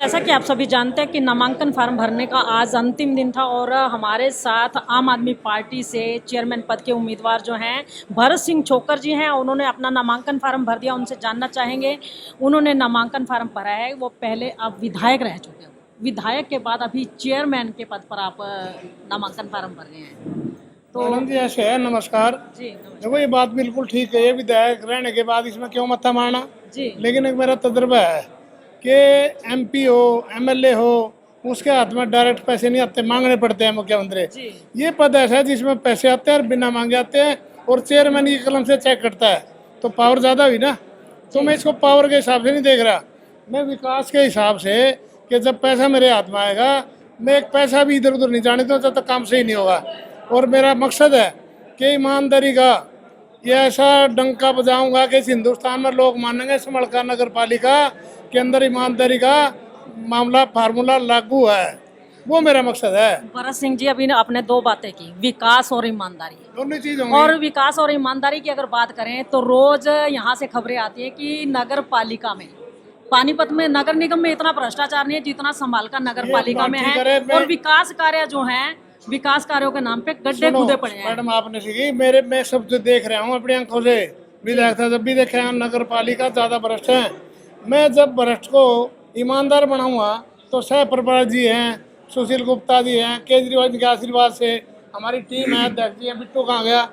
जैसा कि आप सभी जानते हैं कि नामांकन फार्म भरने का आज अंतिम दिन था और हमारे साथ आम आदमी पार्टी से चेयरमैन पद के उम्मीदवार जो हैं भरत सिंह छोकर जी हैं। उन्होंने अपना नामांकन फार्म भर दिया। उनसे जानना चाहेंगे, उन्होंने नामांकन फार्म भरा है, वो पहले आप विधायक रह चुके हैं, विधायक के बाद अभी चेयरमैन के पद पर आप नामांकन फार्म भर रहे हैं। तो आनंद जी ऐसे है। नमस्कार। जी देखो ये बात बिल्कुल ठीक है, ये विधायक रहने के बाद इसमें क्यों मत्था मारना। जी लेकिन एक मेरा तजुर्बा है कि एमपी हो एमएलए हो उसके हाथ में डायरेक्ट पैसे नहीं आते, मांगने पड़ते हैं मुख्यमंत्री। जी ये पद ऐसा है जिसमें पैसे आते हैं और बिना मांगे आते हैं, और चेयरमैन की कलम से चेक करता है, तो पावर ज़्यादा हुई ना। तो मैं इसको पावर के हिसाब से नहीं देख रहा, मैं विकास के हिसाब से कि जब पैसा मेरे हाथ में आएगा मैं एक पैसा भी इधर उधर नहीं जाने दूँ जब तक काम सही नहीं होगा। और मेरा मकसद है कि ईमानदारी का ये ऐसा डंका बजाऊंगा कि इस हिंदुस्तान में लोग मानेंगे समलका नगर पालिका के अंदर ईमानदारी का मामला फार्मूला लागू है। वो मेरा मकसद है। भरत सिंह जी अभी आपने दो बातें की, विकास और ईमानदारी। दोनों चीज और होंगी। विकास और ईमानदारी की अगर बात करें तो रोज यहाँ से खबरें आती हैं कि नगर पालिका में, पानीपत में नगर निगम में इतना भ्रष्टाचार नहीं है जितना संभालका नगर पालिका में है। और विकास कार्य जो हैं, विकास कार्यों के नाम पे गड्ढे खुदे पड़े हैं। मैडम आपने सीखी, मेरे मैं सब जो देख रहा हूँ अपनी आंखों से, विधायक था जब भी देखे हैं नगर पालिका ज़्यादा भ्रष्ट है। मैं जब भ्रष्ट को ईमानदार बनाऊंगा तो सह प्रभात जी हैं, सुशील गुप्ता जी हैं, केजरीवाल जी के आशीर्वाद से हमारी टीम है, अध्यक्ष जी हैं, बिट्टू कहाँ गया,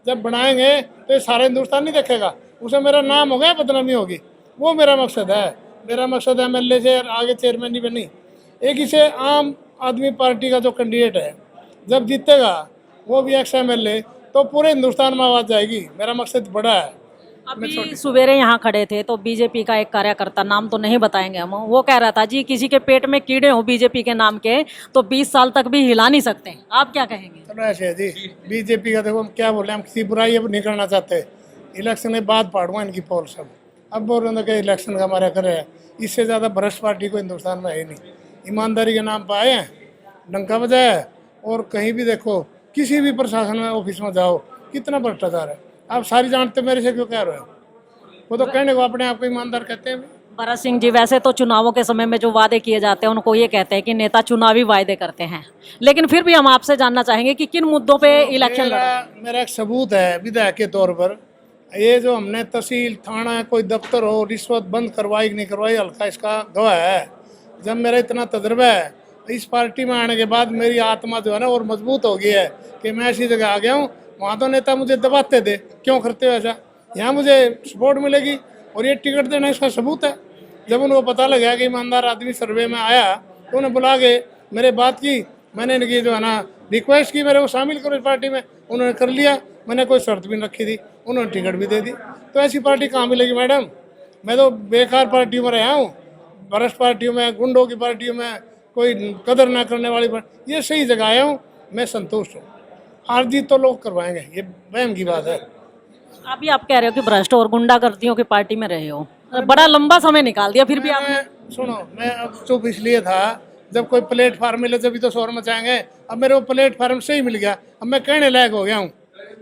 जब बनाएंगे तो ये सारा हिंदुस्तान नहीं देखेगा, उसे मेरा नाम होगा, बदनामी होगी। वो मेरा मकसद है। मेरा मकसद एमएलए से आगे चेयरमैन नहीं बनी। एक इसे आम आदमी पार्टी का जो कैंडिडेट है जब जीतेगा वो भी एक्स एमएलए, तो पूरे हिंदुस्तान में आवाज जाएगी। मेरा मकसद बड़ा है। अभी सवेरे यहाँ खड़े थे तो बीजेपी का एक कार्यकर्ता, नाम तो नहीं बताएंगे हम, वो कह रहा था जी किसी के पेट में कीड़े हो बीजेपी के नाम के तो 20 साल तक भी हिला नहीं सकते। आप क्या कहेंगे? चलो ऐसे है जी, बीजेपी का देखो हम क्या बोले, हम किसी बुराई अब नहीं करना चाहते। इलेक्शन के बाद पाड़ूंगा इनकी पोल सब। अब बोल रहे हैं इलेक्शन का हमारा करे है, इससे ज़्यादा भ्रष्ट पार्टी को हिंदुस्तान में है ही नहीं। ईमानदारी के नाम पर आए हैं, डंका बजाया है। और कहीं भी देखो, किसी भी प्रशासन में ऑफिस में जाओ, कितना भ्रष्टाचार है। आप सारी जानते, मेरे से क्यों कह रहे हो? वो तो कहने को अपने आप को ईमानदार कहते हैं। भरत सिंह जी, वैसे तो चुनावों के समय में जो वादे किए जाते हैं उनको ये कहते हैं कि नेता चुनावी वायदे करते हैं, लेकिन फिर भी हम आपसे जानना चाहेंगे कि किन मुद्दों पे इलेक्शन लड़ा? मेरा एक सबूत है विधायक के तौर पर, ये जो हमने तहसील थाना कोई दफ्तर हो रिश्वत बंद करवाई कि नहीं करवाई, हल्का इसका गवाह है। जब मेरा इतना तजर्बा है इस पार्टी में आने के बाद, मेरी आत्मा जो है ना और मजबूत हो गई है कि मैं ऐसी जगह आ गया हूँ, वहाँ तो नेता मुझे दबाते थे, क्यों करते हो ऐसा, यहाँ मुझे सपोर्ट मिलेगी। और ये टिकट देना इसका सबूत है। जब उनको पता लगा कि ईमानदार आदमी सर्वे में आया तो उन्हें बुला के मेरे बात की, मैंने इनकी जो है ना रिक्वेस्ट की मेरे को शामिल करो इस पार्टी में, उन्होंने कर लिया। मैंने कोई शर्त भी रखी थी, उन्होंने टिकट भी दे दी। तो ऐसी पार्टी कहाँ मिलेगी मैडम? मैं तो बेकार पार्टियों में रहा हूँ, भ्रष्ट पार्टियों में, गुंडों की पार्टियों में, कोई कदर ना करने वाली पार्टी। ये सही जगह आया हूँ, मैं संतुष्ट हूँ। हार जीत तो लोग करवाएंगे, ये वहम की बात है। अभी आप कह रहे हो कि भ्रष्ट और गुंडागर्दियों की पार्टी में रहे हो, बड़ा लंबा समय निकाल दिया, फिर भी आपने। सुनो, मैं अब चुप इसलिए था, जब कोई प्लेटफार्म मिले तभी तो शोर मचाएंगे। अब मेरे को प्लेटफार्म से ही मिल गया, अब मैं कहने लायक हो गया हूँ।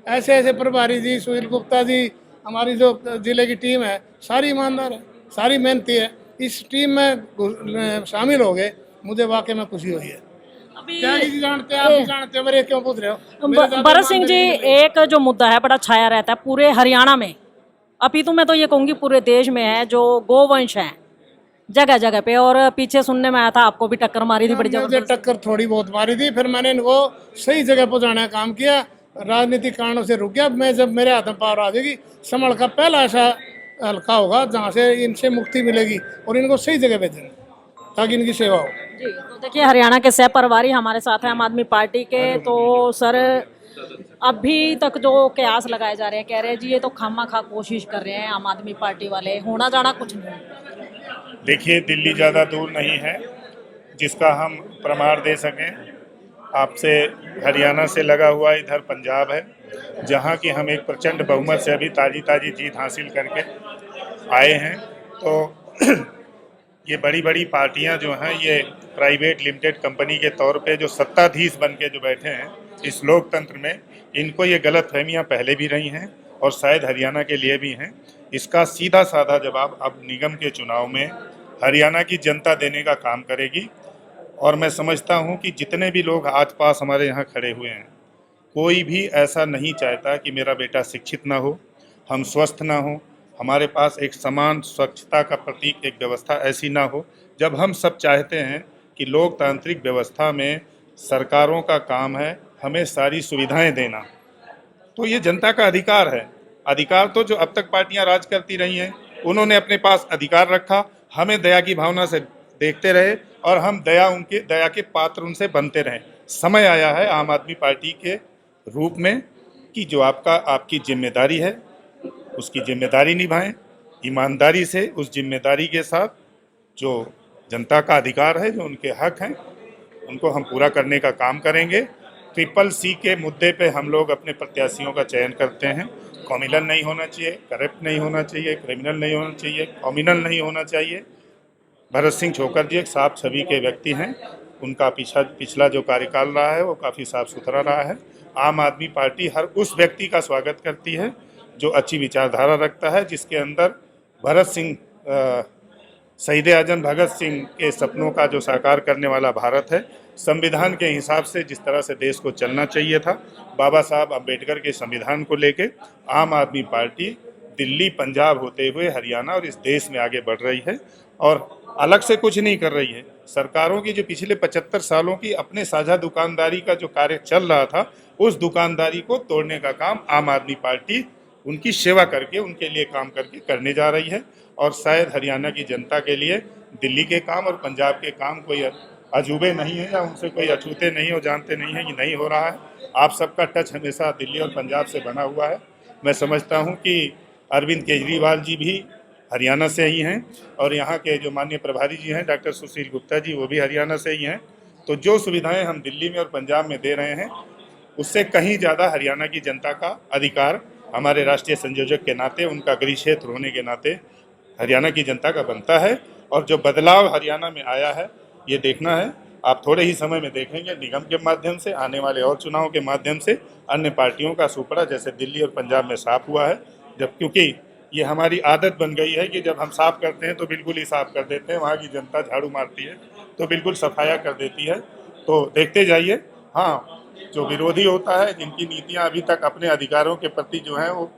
ऐसे ऐसे प्रभारी जी, सुशील गुप्ता जी, हमारी जो जिले की टीम है सारी ईमानदार है, सारी मेहनती है। इस टीम में शामिल हो गए, मुझे वाकई में खुशी हुई है। क्या किसी जानते हैं, आप भी जानते हो, मेरे क्यों पूछ रहे हो? भरत सिंह जी, एक जो मुद्दा है बड़ा छाया रहता है पूरे हरियाणा में, अपितु मैं तो ये कहूँगी पूरे देश में है, जो गोवंश है जगह जगह पे। और पीछे सुनने में आया था आपको भी टक्कर मारी थी बड़ी जबरदस्त। टक्कर थोड़ी बहुत मारी थी, फिर मैंने इनको सही जगह पहुंचाने का काम किया। राजनीतिक कारणों से रुक गया। मैं जब मेरे हाथ में पावर आ जाएगी, संभल का पहला ऐसा हल्का होगा जहाँ से इनसे मुक्ति मिलेगी और इनको सही जगह भेजेंगे ताकि इनकी सेवा हो। जी, तो देखिए हरियाणा के सह प्रभारी हमारे साथ हैं आम आदमी पार्टी के। तो सर, अभी तक जो कयास लगाए जा रहे हैं, कह रहे हैं जी ये तो खामा कोशिश कर रहे हैं आम आदमी पार्टी वाले, होना जाना कुछ नहीं। देखिए, दिल्ली ज़्यादा दूर नहीं है जिसका हम प्रमाण दे सकें। आपसे हरियाणा से लगा हुआ इधर पंजाब है, जहां की हम एक प्रचंड बहुमत से अभी ताज़ी जीत हासिल करके आए हैं। तो ये बड़ी बड़ी पार्टियां जो हैं, ये प्राइवेट लिमिटेड कंपनी के तौर पे जो सत्ताधीश बन के जो बैठे हैं इस लोकतंत्र में, इनको ये गलत फहमियाँ पहले भी रही हैं और शायद हरियाणा के लिए भी हैं। इसका सीधा साधा जवाब अब निगम के चुनाव में हरियाणा की जनता देने का काम करेगी। और मैं समझता हूं कि जितने भी लोग आज पास हमारे यहाँ खड़े हुए हैं, कोई भी ऐसा नहीं चाहता कि मेरा बेटा शिक्षित ना हो, हम स्वस्थ ना हो, हमारे पास एक समान स्वच्छता का प्रतीक एक व्यवस्था ऐसी ना हो। जब हम सब चाहते हैं कि लोकतांत्रिक व्यवस्था में सरकारों का काम है हमें सारी सुविधाएं देना, तो ये जनता का अधिकार है। अधिकार तो जो अब तक पार्टियां राज करती रही हैं उन्होंने अपने पास अधिकार रखा, हमें दया की भावना से देखते रहे और हम दया के पात्र उनसे बनते रहे। समय आया है आम आदमी पार्टी के रूप में कि जो आपकी जिम्मेदारी है उसकी जिम्मेदारी निभाएं, ईमानदारी से उस जिम्मेदारी के साथ जो जनता का अधिकार है, जो उनके हक हैं, उनको हम पूरा करने का काम करेंगे। CCC के मुद्दे पे हम लोग अपने प्रत्याशियों का चयन करते हैं। कॉम्युनल नहीं होना चाहिए, करप्ट नहीं होना चाहिए, क्रिमिनल नहीं होना चाहिए, कॉम्युनल नहीं होना चाहिए। भरत सिंह छोकर जी एक साफ छवि के व्यक्ति हैं, उनका पिछला जो कार्यकाल रहा है वो काफ़ी साफ सुथरा रहा है। आम आदमी पार्टी हर उस व्यक्ति का स्वागत करती है जो अच्छी विचारधारा रखता है, जिसके अंदर भरत सिंह शहीद आजम भगत सिंह के सपनों का जो साकार करने वाला भारत है, संविधान के हिसाब से जिस तरह से देश को चलना चाहिए था, बाबा साहब अम्बेडकर के संविधान को लेके आम आदमी पार्टी दिल्ली, पंजाब होते हुए हरियाणा और इस देश में आगे बढ़ रही है और अलग से कुछ नहीं कर रही है। सरकारों की जो पिछले 75 सालों की अपने साझा दुकानदारी का जो कार्य चल रहा था, उस दुकानदारी को तोड़ने का काम आम आदमी पार्टी उनकी सेवा करके, उनके लिए काम करके करने जा रही है। और शायद हरियाणा की जनता के लिए दिल्ली के काम और पंजाब के काम कोई अजूबे नहीं है या उनसे कोई अछूते नहीं हो, जानते नहीं है कि नहीं हो रहा है। आप सबका टच हमेशा दिल्ली और पंजाब से बना हुआ है। मैं समझता हूँ कि अरविंद केजरीवाल जी भी हरियाणा से ही हैं और यहाँ के जो माननीय प्रभारी जी हैं डॉक्टर सुशील गुप्ता जी, वो भी हरियाणा से ही हैं। तो जो सुविधाएं हम दिल्ली में और पंजाब में दे रहे हैं, उससे कहीं ज़्यादा हरियाणा की जनता का अधिकार हमारे राष्ट्रीय संयोजक के नाते, उनका गृह क्षेत्र होने के नाते हरियाणा की जनता का बनता है। और जो बदलाव हरियाणा में आया है ये देखना है, आप थोड़े ही समय में देखेंगे निगम के माध्यम से, आने वाले और चुनाव के माध्यम से अन्य पार्टियों का सुपड़ा जैसे दिल्ली और पंजाब में साफ हुआ है। जब क्योंकि ये हमारी आदत बन गई है कि जब हम साफ करते हैं तो बिल्कुल ही साफ कर देते हैं, वहाँ की जनता झाड़ू मारती है तो बिल्कुल सफाया कर देती है। तो देखते जाइए। हाँ, जो विरोधी होता है, जिनकी नीतियाँ अभी तक अपने अधिकारों के प्रति जो है वो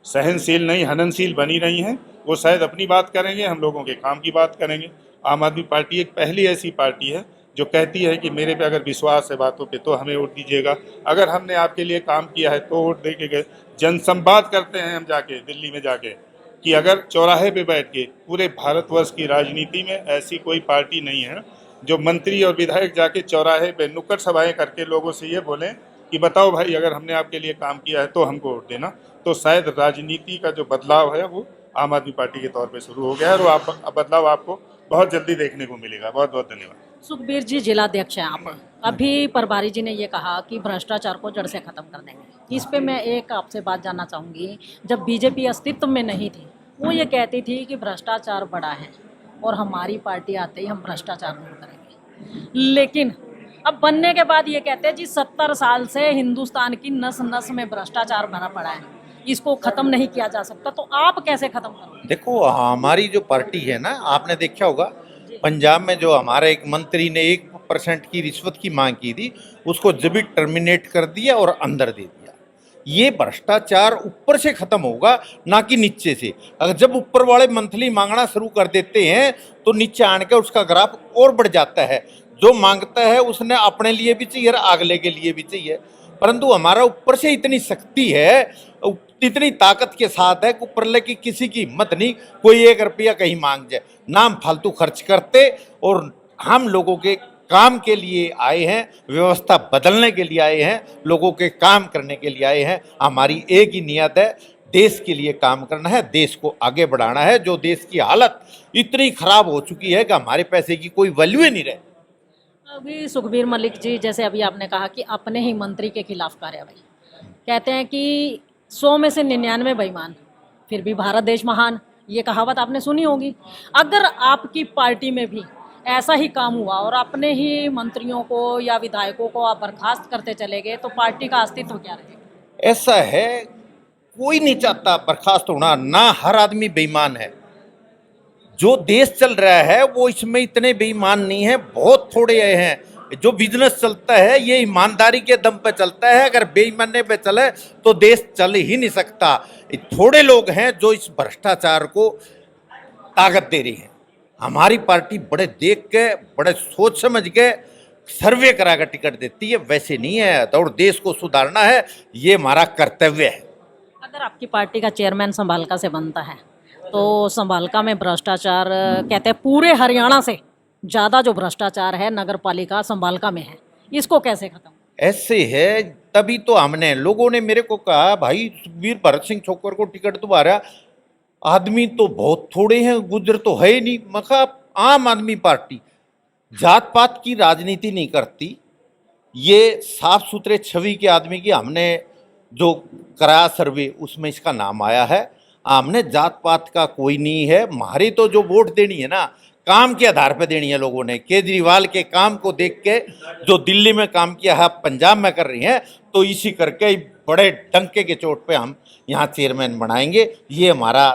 सहनशील नहीं, हननशील बनी रही हैं, वो शायद अपनी बात करेंगे, हम लोगों के काम की बात करेंगे। आम आदमी पार्टी एक पहली ऐसी पार्टी है जो कहती है कि मेरे पे अगर विश्वास है बातों पे तो हमें वोट दीजिएगा, अगर हमने आपके लिए काम किया है तो वोट दे के गए। जनसंवाद करते हैं हम जाके दिल्ली में जाके कि अगर चौराहे पे बैठ के, पूरे भारतवर्ष की राजनीति में ऐसी कोई पार्टी नहीं है जो मंत्री और विधायक जाके चौराहे पे नुक्कड़ सभाएं करके लोगों से ये बोलें कि बताओ भाई अगर हमने आपके लिए काम किया है तो हमको वोट देना। तो शायद राजनीति का जो बदलाव है वो आम आदमी पार्टी के तौर पे शुरू हो गया है और बदलाव आपको बहुत जल्दी देखने को मिलेगा। बहुत बहुत धन्यवाद। सुखबीर जी जिलाध्यक्ष हैं आप। अभी प्रभारी जी ने ये कहा कि भ्रष्टाचार को जड़ से खत्म कर देंगे। इस पे मैं एक आपसे बात जानना चाहूँगी। जब बीजेपी अस्तित्व में नहीं थी, वो ये कहती थी कि भ्रष्टाचार बड़ा है और हमारी पार्टी आते ही हम भ्रष्टाचार दूर करेंगे, लेकिन अब बनने के बाद ये कहते हैं जी 70 साल से हिंदुस्तान की नस नस में भ्रष्टाचार भरा पड़ा है, इसको खत्म नहीं किया जा सकता। तो आप कैसे खत्म करोगे? देखो, हमारी जो पार्टी है ना, आपने देखा होगा पंजाब में जो हमारे एक मंत्री ने 1% की रिश्वत की मांग की थी, उसको जब टर्मिनेट कर दिया और अंदर दे दिया। ये भ्रष्टाचार ऊपर से खत्म होगा, ना कि नीचे से। अगर जब ऊपर वाले मंथली मांगना शुरू कर देते हैं तो नीचे आने का उसका ग्राफ और बढ़ जाता है। जो मांगता है उसने अपने लिए भी चाहिए और अगले के लिए भी चाहिए, परंतु हमारा ऊपर से इतनी शक्ति है, इतनी ताकत के साथ है कि ऊपर की किसी की हिम्मत नहीं कोई 1 रुपया कहीं मांग जाए। नाम फालतू खर्च करते, और हम लोगों के काम के लिए आए हैं, व्यवस्था बदलने के लिए आए हैं, लोगों के काम करने के लिए आए हैं। हमारी एक ही नियत है, देश के लिए काम करना है, देश को आगे बढ़ाना है। जो देश की हालत इतनी खराब हो चुकी है कि हमारे पैसे की कोई वैल्यू ही नहीं रहे। अभी सुखबीर मलिक जी, जैसे अभी आपने कहा कि अपने ही मंत्री के खिलाफ कार्रवाई, कहते हैं कि 100 में से 99 बेईमान, फिर भी भारत देश महान। ये कहावत आपने सुनी होगी। अगर आपकी पार्टी में भी ऐसा ही काम हुआ और अपने ही मंत्रियों को या विधायकों को आप बर्खास्त करते चले गए, तो पार्टी का अस्तित्व क्या रहेगा? ऐसा है, कोई नहीं चाहता बर्खास्त होना, ना हर आदमी बेईमान है। जो देश चल रहा है वो इसमें इतने बेईमान नहीं है, बहुत थोड़े हैं। जो बिजनेस चलता है ये ईमानदारी के दम पे चलता है, अगर बेईमानी पे चले तो देश चल ही नहीं सकता। थोड़े लोग हैं जो इस भ्रष्टाचार को ताकत दे रही है। हमारी पार्टी बड़े देख के, बड़े सोच समझ के सर्वे करा कर टिकट देती है, वैसे नहीं है। और देश को सुधारना है, ये हमारा कर्तव्य है। अगर आपकी पार्टी का चेयरमैन संभालका से बनता है तो संभालका में भ्रष्टाचार कहते हैं पूरे हरियाणा से ज़्यादा जो भ्रष्टाचार है नगर पालिका संभालका में है, इसको कैसे खत्म? ऐसे है, तभी तो हमने, लोगों ने मेरे को कहा भाई वीर भरत सिंह छोकर को टिकट दोबारा, आदमी तो बहुत थोड़े हैं, गुजर तो है ही नहीं। मैं कहा आम आदमी पार्टी जात पात की राजनीति नहीं करती, ये साफ सुथरे छवि के आदमी की हमने जो कराया सर्वे उसमें इसका नाम आया है। हमने जात पात का कोई नहीं है। हमारी तो जो वोट देनी है ना, काम के आधार पर देनी है। लोगों ने केजरीवाल के काम को देख के जो दिल्ली में काम किया है पंजाब में कर रही हैं, तो इसी करके बड़े डंके के चोट पे हम यहाँ चेयरमैन बनाएंगे। ये हमारा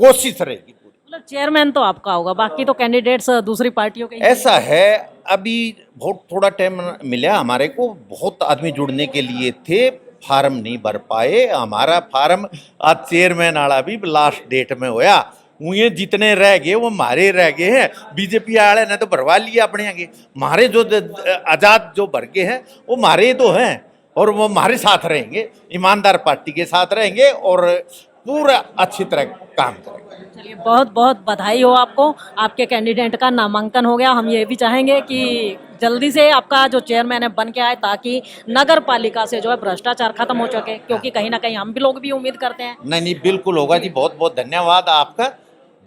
कोशिश रहेगी। मतलब चेयरमैन तो आपका होगा, बाकी तो कैंडिडेट्स दूसरी पार्टियों के। ऐसा है, अभी बहुत थोड़ा टाइम मिला हमारे को, बहुत आदमी जुड़ने के लिए थे, फार्म नहीं भर पाए। हमारा फार्म आज चेयरमैन वाला भी लास्ट डेट में होया। ये जितने रह गए वो हमारे रह गए हैं। बीजेपी वाले ने तो भरवा लिया अपने आगे, हमारे जो आज़ाद जो भर गए हैं वो हमारे तो हैं, और वो हमारे साथ रहेंगे, ईमानदार पार्टी के साथ रहेंगे और पूरा अच्छी तरह काम करेंगे। चलिए, बहुत बहुत बधाई हो आपको, आपके कैंडिडेट का नामांकन हो गया। हम ये भी चाहेंगे कि जल्दी से आपका जो चेयरमैन है बन के आए, ताकि नगर पालिका से जो है भ्रष्टाचार खत्म हो सके, क्योंकि कहीं ना कहीं हम भी लोग भी उम्मीद करते हैं। नहीं, बिल्कुल होगा जी। बहुत बहुत धन्यवाद आपका।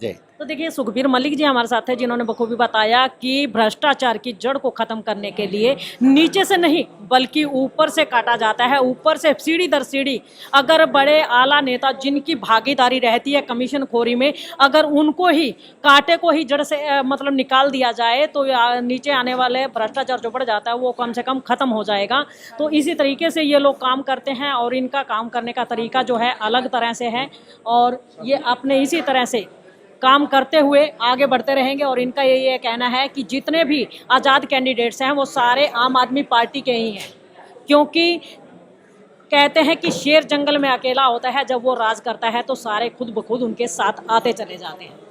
जय। तो देखिए, सुखबीर मलिक जी हमारे साथ हैं, जिन्होंने बखूबी बताया कि भ्रष्टाचार की जड़ को खत्म करने के लिए नीचे से नहीं बल्कि ऊपर से काटा जाता है। ऊपर से सीढ़ी दर सीढ़ी अगर बड़े आला नेता जिनकी भागीदारी रहती है कमीशन खोरी में, अगर उनको ही कांटे को ही जड़ से मतलब निकाल दिया जाए तो नीचे आने वाले भ्रष्टाचार जो बढ़ जाता है वो कम से कम खत्म हो जाएगा। तो इसी तरीके से ये लोग काम करते हैं और इनका काम करने का तरीका जो है अलग तरह से है, और ये अपने इसी तरह से काम करते हुए आगे बढ़ते रहेंगे। और इनका ये कहना है कि जितने भी आज़ाद कैंडिडेट्स हैं वो सारे आम आदमी पार्टी के ही हैं, क्योंकि कहते हैं कि शेर जंगल में अकेला होता है, जब वो राज करता है तो सारे खुद ब खुद उनके साथ आते चले जाते हैं।